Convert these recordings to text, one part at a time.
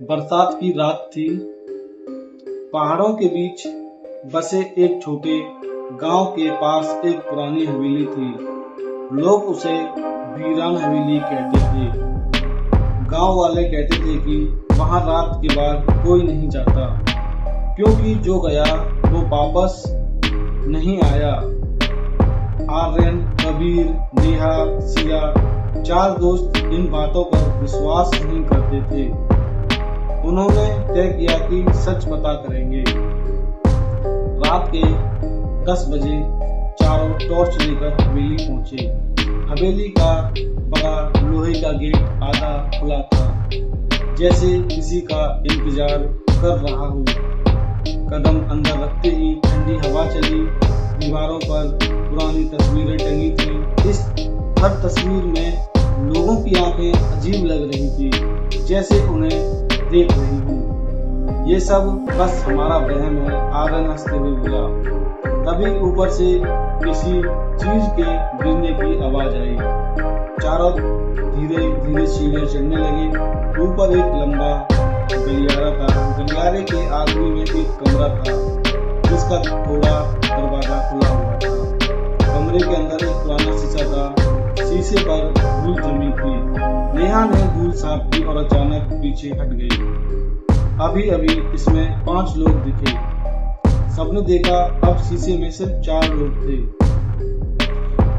बरसात की रात थी। पहाड़ों के बीच बसे एक छोटे गांव के पास एक पुरानी हवेली थी। लोग उसे वीरान हवेली कहते थे। गांव वाले कहते थे कि वहां रात के बाद कोई नहीं जाता, क्योंकि जो गया वो वापस नहीं आया। आर्यन, कबीर, नेहा, सिया, चार दोस्त इन बातों पर विश्वास नहीं करते थे। उन्होंने तय किया कि सच पता करेंगे। रात के 10 बजे चारों टॉर्च लेकर हवेली पहुंचे। हवेली का बड़ा लोहे का गेट आधा खुला था, जैसे किसी का इंतजार कर रहा हो। कदम अंदर रखते ही ठंडी हवा चली। दीवारों पर पुरानी तस्वीरें टंगी थी। इस हर तस्वीर में लोगों की आंखें अजीब लग रही थी, जैसे उन्हें देख रही हूँ। ये सब बस हमारा वहम है, आर्यन हंसते हुए बोला। तभी ऊपर से किसी चीज के गिरने की आवाज आई। चारों धीरे धीरे सीढ़ियां चढ़ने लगे। ऊपर एक लंबा गलियारा था। गलियारे के आखिरी में एक कमरा था, जिसका थोड़ा दरवाजा खुला हुआ था। कमरे के अंदर एक पुराना शीशा था। शीशे पर धूल जमी थी। नेहा ने धूल साफ की और अचानक पीछे हट गई। अभी अभी इसमें 5 लोग दिखे। सबने देखा अब शीशे में सिर्फ 4 लोग थे।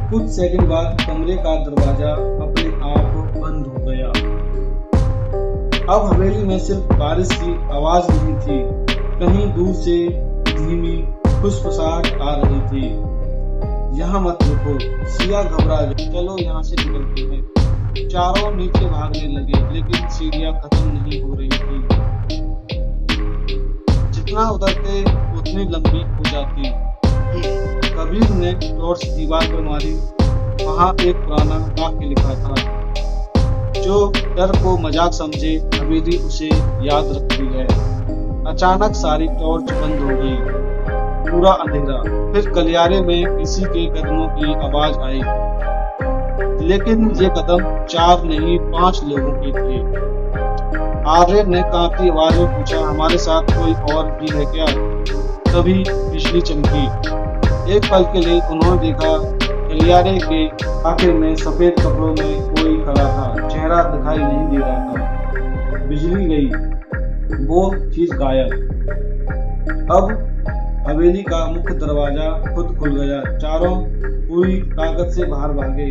कुछ सेकंड बाद कमरे का दरवाजा अपने आप बंद हो गया। अब हवेली में सिर्फ बारिश की आवाज नहीं थी, कहीं दूर से धीमी फुसफुसाहट आ रही थी। यहाँ मत रुको, सिया घबरा गई। चलो यहाँ से निकलते हैं। चारों नीचे भागने लगे, लेकिन सीढ़ियां खत्म नहीं हो रही थी। जितना उतरते उतनी लंबी हो जाती। कबीर ने टॉर्च दीवार पर मारी। वहां एक पुराना वाक्य लिखा था, जो डर को मजाक समझे हवेली उसे याद रखती है। अचानक सारी टॉर्च बंद हो गई। पूरा अंधेरा। फिर गलियारे में किसी के कदमों की आवाज आई, लेकिन ये कदम 4 नहीं 5 लोगों के थे। आर्यन ने कांपती आवाज में पूछा, हमारे साथ कोई और भी है क्या? तभी बिजली चमकी। एक पल के लिए उन्होंने देखा, गलियारे के आखिर में सफेद कपड़ों में कोई खड़ा था। चेहरा दिखाई नहीं दे रहा था। बिजली गई, वो चीज गायब। अब हवेली का मुख्य दरवाजा खुद खुल गया। चारों पूरी ताकत से बाहर भागे।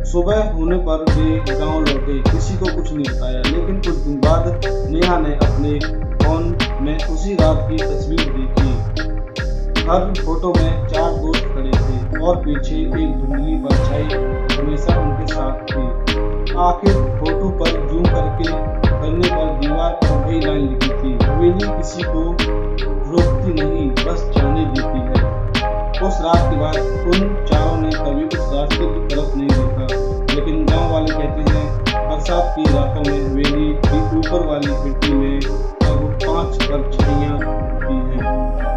सुबह होने पर वे गांव लौटे। किसी को कुछ नहीं बताया, लेकिन कुछ दिन बाद नेहा ने अपने फोन में उसी रात की तस्वीर देखी। हर फोटो में 4 दोस्त खड़े थे और पीछे एक धुंधली परछाई हमेशा उनके साथ थी। आखिर फोटो पर जूम करने पर दीवार पर वही लाइन लिखी थी, हवेली किसी को रोकती नहीं, बस जाने देती है। उस रात के बाद उन चारों ने कभी उस रास्ते की तरफ नहीं देखा। लेकिन गांव वाले कहते हैं, बरसात की रातों में हवेली की ऊपर वाली खिड़की में अब 5 परछाइयां दिखती हैं।